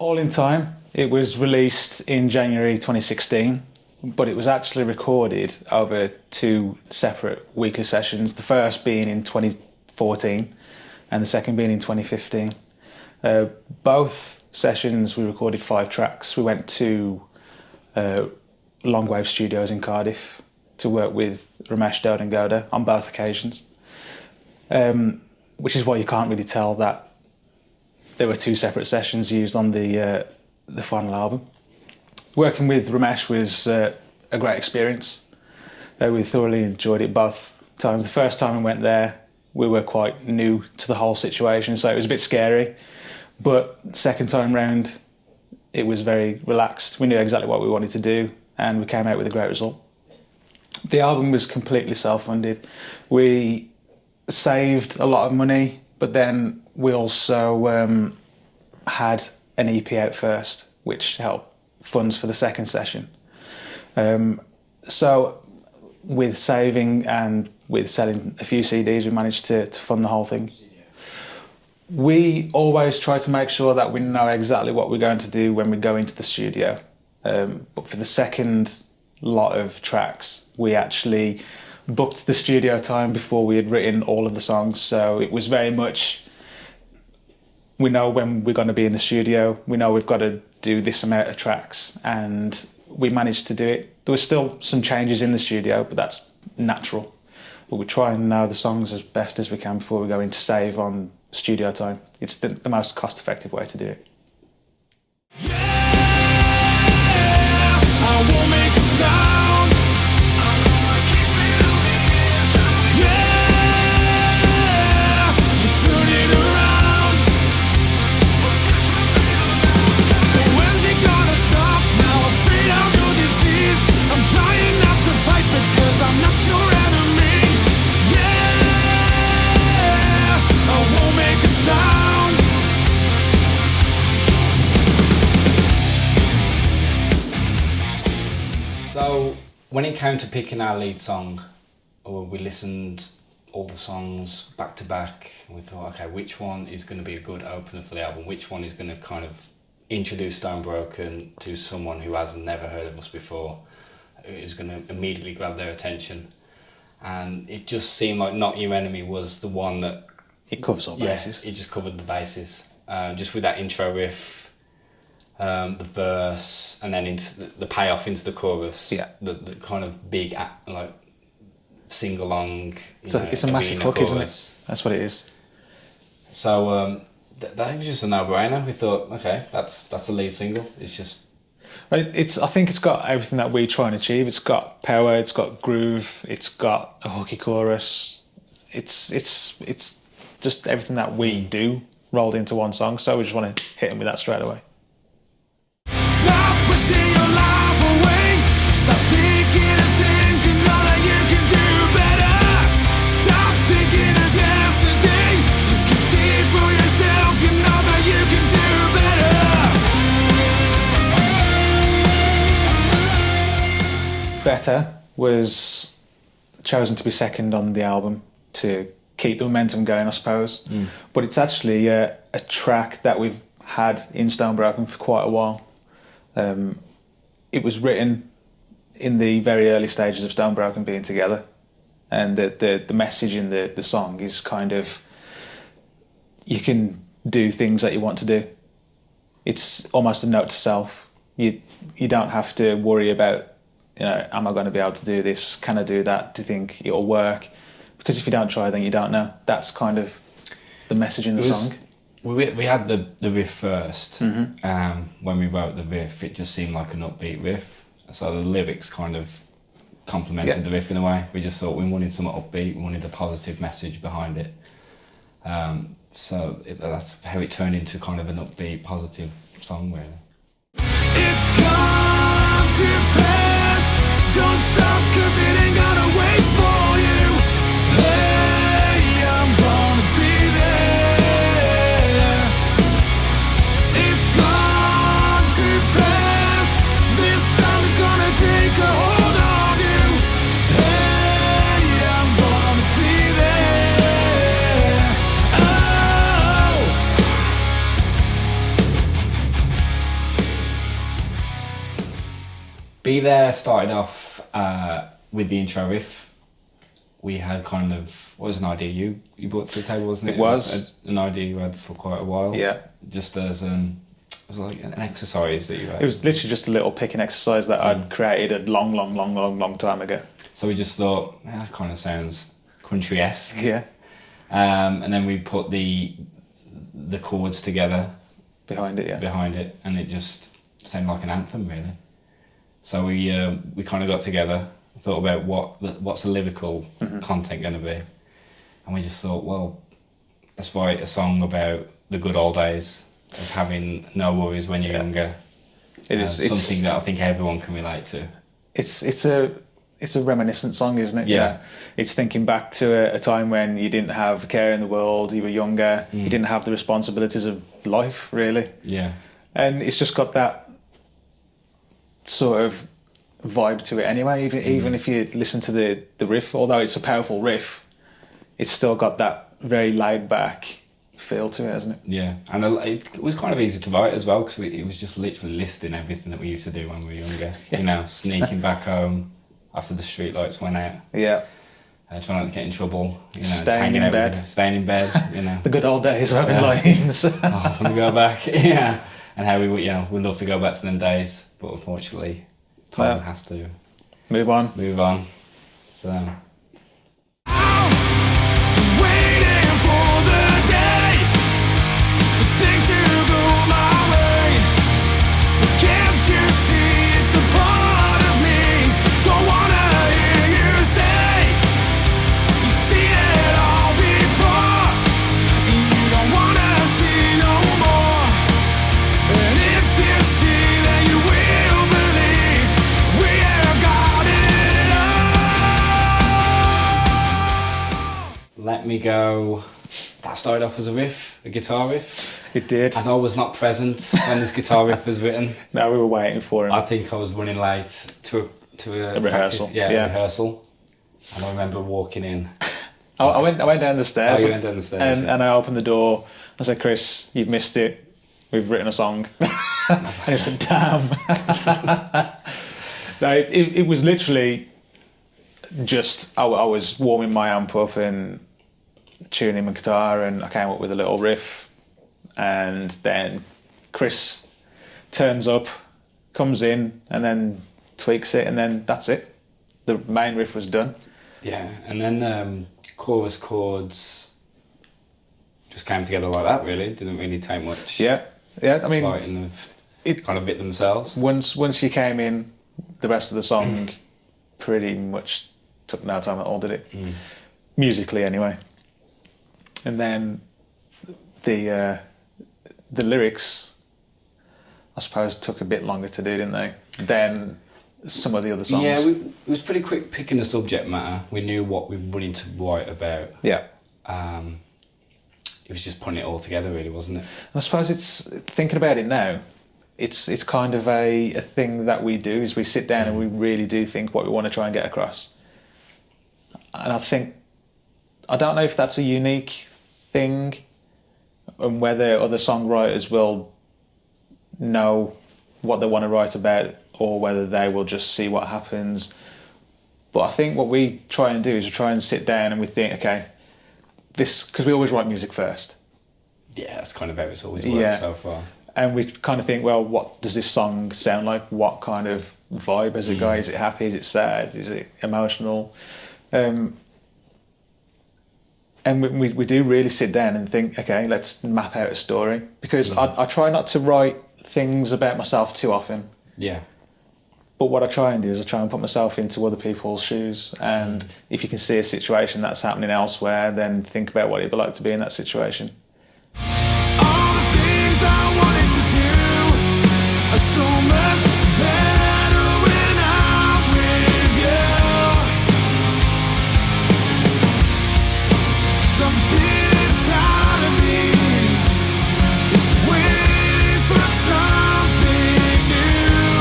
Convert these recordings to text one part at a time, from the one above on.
All in Time. It was released in January 2016, but it was actually recorded over 2 separate weekly sessions, the first being in 2014 and the second being in 2015. Both sessions we recorded 5 tracks. We went to Longwave Studios in Cardiff to work with Ramesh Dode and Goda on both occasions, which is why you can't really tell that there were 2 separate sessions used on the final album. Working with Ramesh was a great experience. We thoroughly enjoyed it both times. The first time we went there, we were quite new to the whole situation, so it was a bit scary. But second time round, it was very relaxed. We knew exactly what we wanted to do, and we came out with a great result. The album was completely self-funded. We saved a lot of money, but then we also had an EP out first, which helped funds for the second session. So with saving and with selling a few CDs, we managed to fund the whole thing. We always try to make sure that we know exactly what we're going to do when we go into the studio. But for the second lot of tracks, we actually booked the studio time before we had written all of the songs. So it was very much, we know when we're going to be in the studio, we know we've got to do this amount of tracks, and we managed to do it. There were still some changes in the studio, but that's natural. But we try and know the songs as best as we can before we go in to save on studio time. It's the most cost-effective way to do it. I won't make a sound. Yeah, you turn it around. So when's it gonna stop? Now I'm afraid I'm your disease. I'm trying not to fight because I'm not your enemy. Yeah, I won't make a sound. So when it came to picking our lead song, we listened all the songs back to back, and we thought, okay, which one is going to be a good opener for the album? Which one is going to kind of introduce Stonebroken to someone who has never heard of us before? Is going to immediately grab their attention? And it just seemed like Not Your Enemy was the one that... It covers all bases. Yeah, it just covered the bases. Just with that intro riff, the verse, and then into the payoff into the chorus. Yeah. The kind of big like sing along. It's a massive hook, isn't it? That's what it is. So that was just a no-brainer. We thought, okay, that's the lead single. It's just. I think it's got everything that we try and achieve. It's got power. It's got groove. It's got a hooky chorus. It's just everything that we do rolled into one song. So we just want to hit him with that straight away. Stop wishing your life away. Stop thinking of things you know that you can do better. Stop thinking of yesterday. You can see it for yourself. You know that you can do better. Better was chosen to be second on the album to keep the momentum going, I suppose. But it's actually a track that we've had in Stonebroken for quite a while. It was written in the very early stages of Stonebroken being together, and the message in the song is kind of, you can do things that you want to do. It's almost a note to self. You don't have to worry about, am I going to be able to do this? Can I do that? Do you think it'll work? Because if you don't try, then you don't know. That's kind of the message in the song. We had the riff first. When we wrote the riff, it just seemed like an upbeat riff. So the lyrics kind of complemented the riff in a way. We just thought we wanted something upbeat, we wanted a positive message behind it. That's how it turned into kind of an upbeat, positive song, really. It's come too fast. Don't stop, 'cause it ain't gonna wait for you. Hey, I'm gonna be there. It's gone too fast. This time is gonna take a hold of you. Hey, I'm gonna be there. Oh. Be There started off with the intro riff. We had kind of, what was an idea you brought to the table, wasn't it? It was. An idea you had for quite a while. Yeah. Just as it was like an exercise that you had. It was literally just a little picking exercise that I'd created a long time ago. So we just thought, that kind of sounds country-esque. Yeah. And then we put the chords together Behind it, and it just sounded like an anthem, really. So we kind of got together, thought about what's the lyrical content going to be, and we just thought, well, let's write a song about the good old days of having no worries when you're younger. It's something that I think everyone can relate to. It's a reminiscent song, isn't it? Yeah. It's thinking back to a time when you didn't have care in the world, you were younger, you didn't have the responsibilities of life, really. Yeah. And it's just got that sort of vibe to it anyway. Even if you listen to the riff, although it's a powerful riff, it's still got that very laid back feel to it, hasn't it? Yeah, and it was kind of easy to write as well, because it was just literally listing everything that we used to do when we were younger. You know, sneaking back home after the street lights went out. Yeah. Trying not to get in trouble. You know, just Staying hanging in out bed. Staying in bed. You know. The good old days of having lines. Oh, when we go back, yeah, and how we'd love to go back to them days, but unfortunately, time has to Move on. So. Waiting for the day for things to go my way. Can't you see it's a part of me? Don't wanna hear you say you've seen it all before, and you don't wanna see no more. And if you see, then you will believe we have got it all. Let Me Go. That started off as a riff, a guitar riff. It did. I was not present when this guitar riff was written. No, we were waiting for him. I think I was running late to a rehearsal. Practice, a rehearsal. And I remember walking in. I went down the stairs. Oh, you went down the stairs, and I opened the door. I said, "Chris, you've missed it. We've written a song." And he said, "Damn." No, it was literally just I was warming my amp up and tuning my guitar, and I came up with a little riff, and then Chris turns up, comes in, and then tweaks it, and then that's it. The main riff was done. Yeah, and then chorus chords just came together like that, really. Didn't really take much Yeah, I mean, writing of it kind of bit themselves. once you came in, the rest of the song pretty much took no time at all, did it? Musically, anyway. And then the lyrics, I suppose, took a bit longer to do, didn't they? Than some of the other songs. Yeah, it was pretty quick picking the subject matter. We knew what we wanted to write about. Yeah. It was just putting it all together, really, wasn't it? And I suppose it's, thinking about it now, it's kind of a thing that we do, is we sit down and we really do think what we want to try and get across. And I don't know if that's a unique thing, and whether other songwriters will know what they want to write about, or whether they will just see what happens. But I think what we try and do is we try and sit down and we think, okay, this, because we always write music first. Yeah, that's kind of how it's always worked so far. And we kind of think, well, what does this song sound like? What kind of vibe has it got? Is it happy? Is it sad? Is it emotional? And we do really sit down and think, okay, let's map out a story. Because I try not to write things about myself too often. Yeah. But what I try and do is I try and put myself into other people's shoes. And if you can see a situation that's happening elsewhere, then think about what it'd be like to be in that situation. All the things I wanted to do are so much better when I'm with you. Something inside of me is waiting for something new,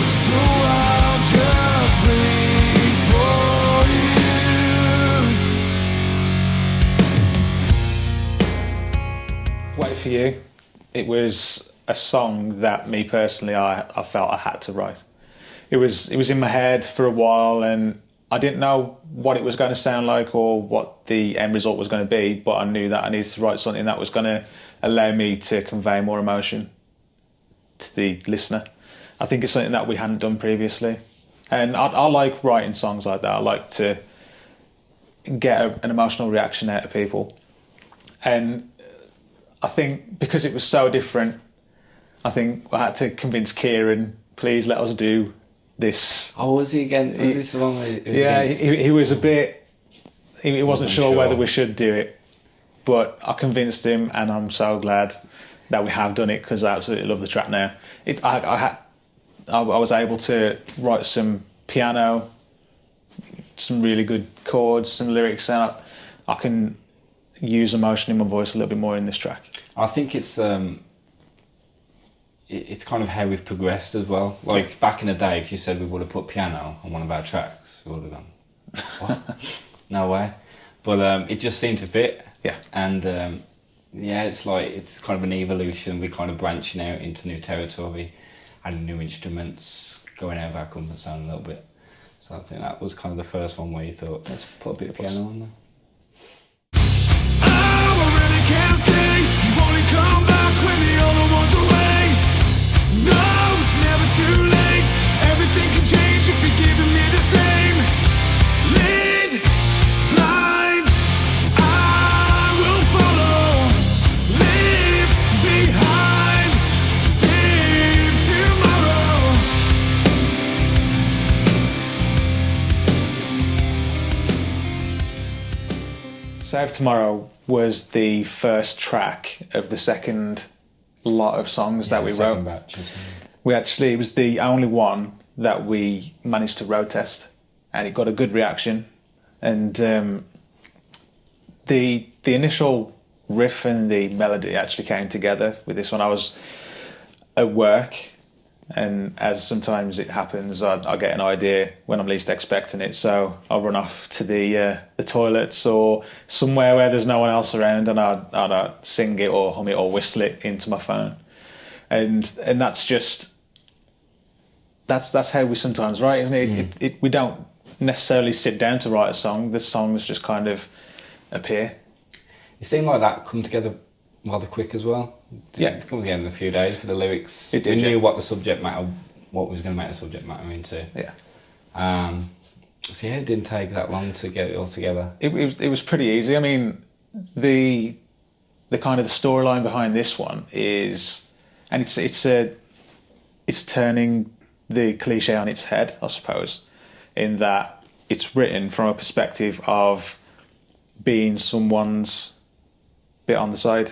so I'll just wait for you. Wait for You. It was a song that me personally, I felt I had to write. it was in my head for a while, and I didn't know what it was going to sound like or what the end result was going to be, but I knew that I needed to write something that was going to allow me to convey more emotion to the listener. I think it's something that we hadn't done previously. And I like writing songs like that. I like to get an emotional reaction out of people. And I think because it was so different, I think I had to convince Kieran, please let us do this. Oh, was he again? Was this the one where he was Yeah, against? he was a bit... He wasn't sure sure. whether we should do it. But I convinced him, and I'm so glad that we have done it, because I absolutely love the track now. I was able to write some piano, some really good chords, some lyrics, and I can use emotion in my voice a little bit more in this track. I think it's kind of how we've progressed as well. Like back in the day, if you said we would have put piano on one of our tracks, we would have gone, what? No way. But it just seemed to fit. Yeah. And yeah, it's kind of an evolution. We're kind of branching out into new territory, adding new instruments, going out of our comfort zone a little bit. So I think that was kind of the first one where you thought, let's put a bit of piano on there. I really can't stay. You only come back when the other one's away. No, it's never too late. Everything can change if you're giving me the same. Lead, blind, I will follow. Leave behind, save tomorrow. Save Tomorrow was the first track of the second lot of songs that we Second wrote. batch or something. It was the only one that we managed to road test, and it got a good reaction. And the initial riff and the melody actually came together with this one. I was at work, and as sometimes it happens, I get an idea when I'm least expecting it, so I'll run off to the toilets or somewhere where there's no one else around, and I'd sing it or hum it or whistle it into my phone. And that's how we sometimes write, isn't it? We don't necessarily sit down to write a song. The songs just kind of appear. It seemed like that come together rather quick as well. Yeah. It come together in a few days with the lyrics. It did, we knew yeah. what the subject matter, what was going to make the subject matter into. Yeah. So yeah, it didn't take that long to get it all together. It was pretty easy. I mean, the kind of the storyline behind this one is, and it's turning the cliche on its head, I suppose, in that it's written from a perspective of being someone's bit on the side,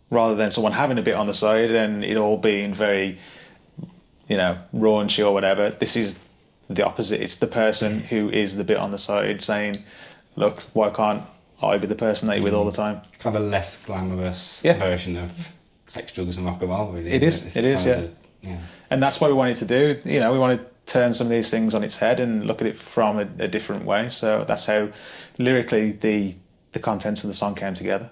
rather than someone having a bit on the side and it all being very, raunchy or whatever. This is the opposite. It's the person who is the bit on the side saying, look, why can't I be the person that you're with all the time? Kind of a less glamorous Yeah. version of sex, drugs and rock and roll, really. It is, It's it is, kind of yeah. yeah. And that's what we wanted to do. We want to turn some of these things on its head and look at it from a different way. So that's how lyrically the contents of the song came together.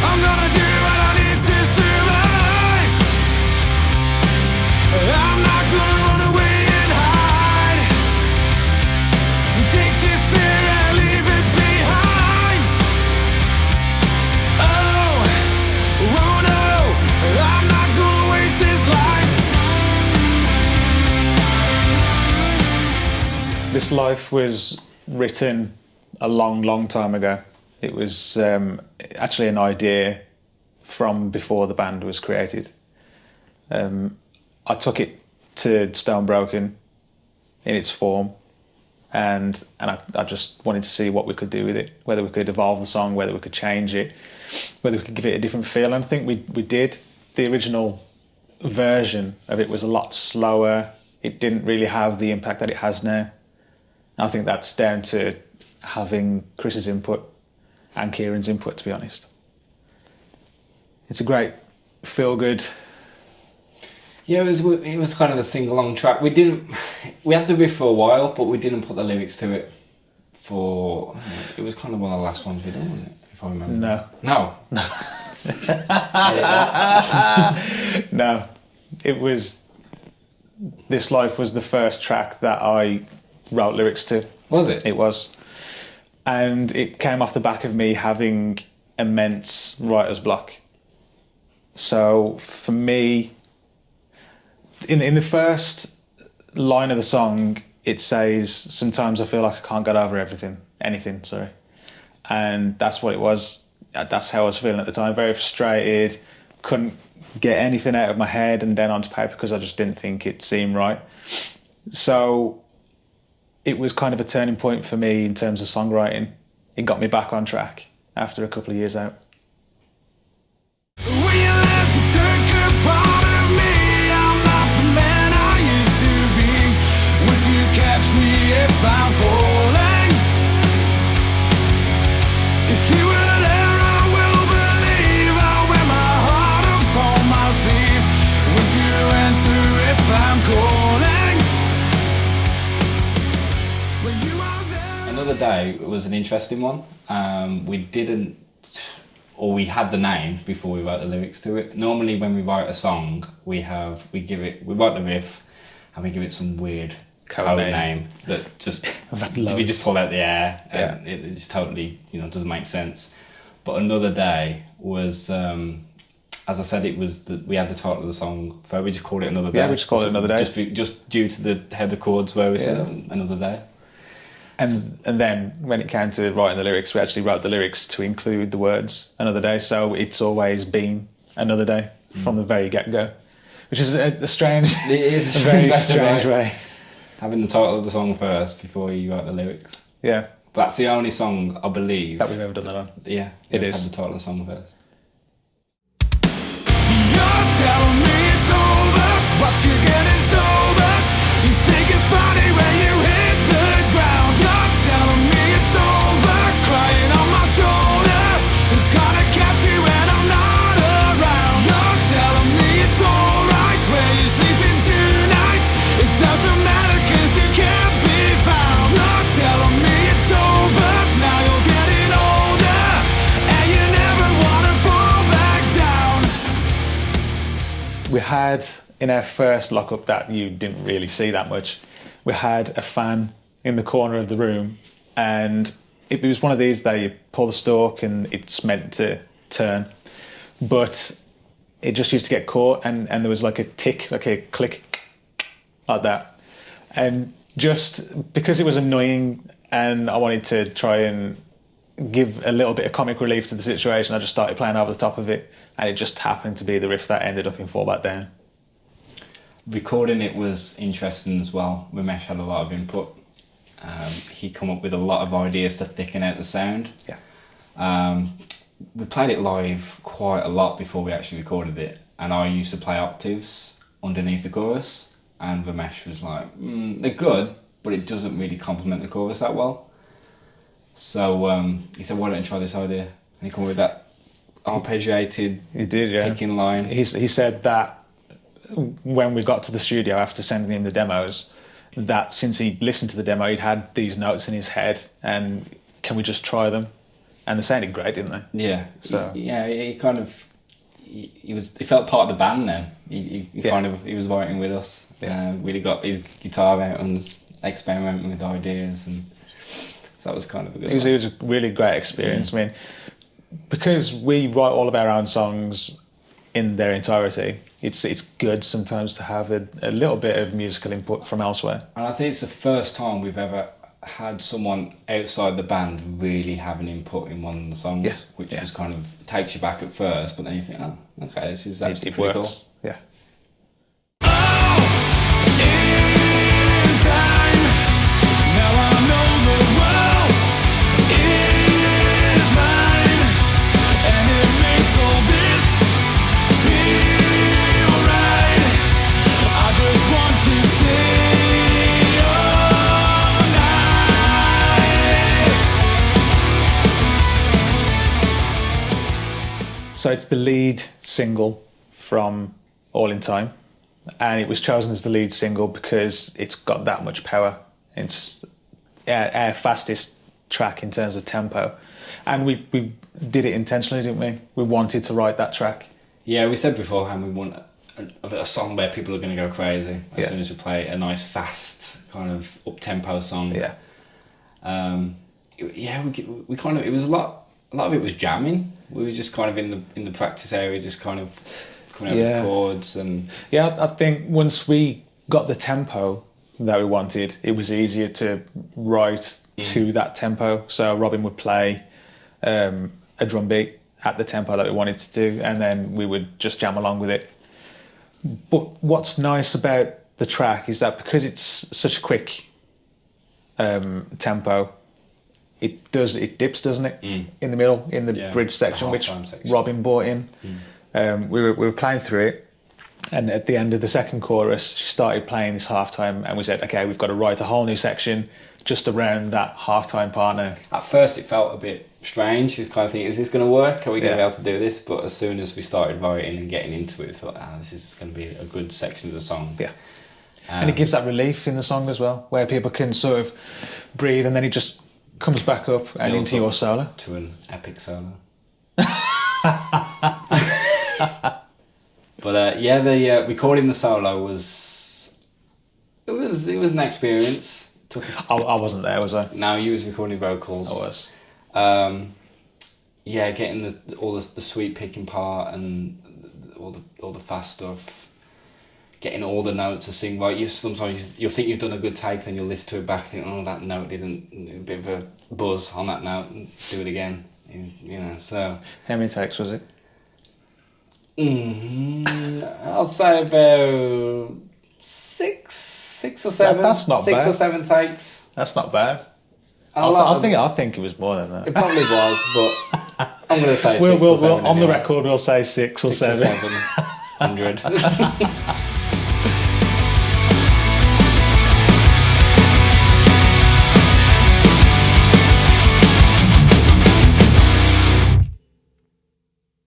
I'm gonna do what I need to survive. I'm not gonna run away and hide. Take this fear and leave it behind. Oh no, I'm not gonna waste this life. This life was written a long, long time ago. It was actually an idea from before the band was created. I took it to Stone Broken in its form, and I just wanted to see what we could do with it, whether we could evolve the song, whether we could change it, whether we could give it a different feel. And I think we did. The original version of it was a lot slower. It didn't really have the impact that it has now. I think that's down to having Chris's input and Kieran's input, to be honest. It's a great feel-good. Yeah, it was kind of a sing-along track. We had the riff for a while, but we didn't put the lyrics to it it was kind of one of the last ones we done, wasn't it? If I remember. No. No. No. it was This Life was the first track that I wrote lyrics to. Was it? It was. And it came off the back of me having immense writer's block. So for me, in the first line of the song, it says, sometimes I feel like I can't get over anything, sorry. And that's what it was. That's how I was feeling at the time. Very frustrated, couldn't get anything out of my head and then onto paper because I just didn't think it seemed right. So it was kind of a turning point for me in terms of songwriting. It got me back on track after a couple of years out. When you left, you took a part of me. I'm not the man I used to be. Would you catch me if I'm falling? If you were there, I will believe. I'll wear my heart upon my sleeve. Would you answer if I'm calling? When you are there. Another Day was an interesting one. We had the name before we wrote the lyrics to it. Normally when we write a song, we write the riff and we give it some weird code name that just we just pull out the air and it just totally doesn't make sense. But Another Day was as I said, we had the title of the song. We just called it Another Day. Yeah, we just called it Another Day. Just due to how the chords were, we said Another Day. And then when it came to writing the lyrics, we actually wrote the lyrics to include the words Another Day. So it's always been Another Day from the very get-go, which is a strange, it is a very strange way. Having the title of the song first before you write the lyrics. Yeah. But that's the only song, I believe, that we've ever done that on. Yeah, it is. Have the title of the song first. You're telling me it's over, but you're getting sober. You think it's funny when you hit the ground. You're telling me it's over, crying on my shoulder. Who's gonna catch you when I'm not around? You're telling me it's alright where you're sleeping tonight. It doesn't matter 'cause you can't be found. You're telling me it's over, now you're getting older, and you never wanna fall back down. We had, in our first lock-up that you didn't really see that much, we had a fan in the corner of the room, and it was one of these that you pull the stalk and it's meant to turn, but it just used to get caught and there was like a tick, like a click, like that. And just because it was annoying and I wanted to try and give a little bit of comic relief to the situation, I just started playing over the top of it, and it just happened to be the riff that ended up in Fall Back Down. Recording it was interesting as well. Ramesh had a lot of input. He come up with a lot of ideas to thicken out the sound. Yeah. We played it live quite a lot before we actually recorded it, and I used to play octaves underneath the chorus, and Ramesh was like, they're good, but it doesn't really complement the chorus that well. So he said, why don't you try this idea? And he came up with that arpeggiated picking line. He said that when we got to the studio after sending him the demos, that since he listened to the demo, he'd had these notes in his head, and can we just try them? And they sounded great, didn't they? Yeah. So he kind of he felt part of the band then. He was writing with us. Yeah. Really got his guitar out and was experimenting with ideas, and so that was kind of a good. It was a really great experience. I mean, because we write all of our own songs in their entirety, it's good sometimes to have a little bit of musical input from elsewhere. And I think it's the first time we've ever had someone outside the band really have an input in one of the songs, which was kind of takes you back at first, but then you think, oh, okay, this is actually pretty cool. Yeah. So it's the lead single from All in Time, and it was chosen as the lead single because it's got that much power. It's our fastest track in terms of tempo, and we did it intentionally, didn't we? We wanted to write that track. Yeah, we said beforehand we want a song where people are going to go crazy as Yeah. soon as we play a nice fast kind of up tempo song. Yeah. We kind of, it was a lot of it was jamming. We were just kind of in the practice area, just kind of coming up with chords and Yeah, I think once we got the tempo that we wanted, it was easier to write to that tempo. So Robin would play a drum beat at the tempo that we wanted to do, and then we would just jam along with it. But what's nice about the track is that because it's such a quick tempo, it dips, doesn't it, in the middle, in the bridge section, which section. Robin brought in. We were playing through it, and at the end of the second chorus, she started playing this halftime, and we said, okay, we've got to write a whole new section just around that halftime part now. At first, it felt a bit strange. She was kind of thinking, is this going to work? Are we going to be able to do this? But as soon as we started writing and getting into it, we thought, this is going to be a good section of the song. Yeah. And it gives that relief in the song as well, where people can sort of breathe, and then it just comes back up and into your solo. To an epic solo. But the recording the solo was an experience. I wasn't there, was I? No, you was recording vocals. I was. Getting all the sweet picking part and all the fast stuff. Getting all the notes to sing right. Sometimes you'll think you've done a good take, then you'll listen to it back and think, oh, that note didn't. A bit of a buzz on that note. And do it again. You know. So. How many takes was it? I'll say about six or seven. That's not bad. 6 or 7 takes. That's not bad. I think it was more than that. It probably was, but I'm going to say we'll, 6 or 7 on the anyway. record, we'll say 6 or 7. 6 or 700.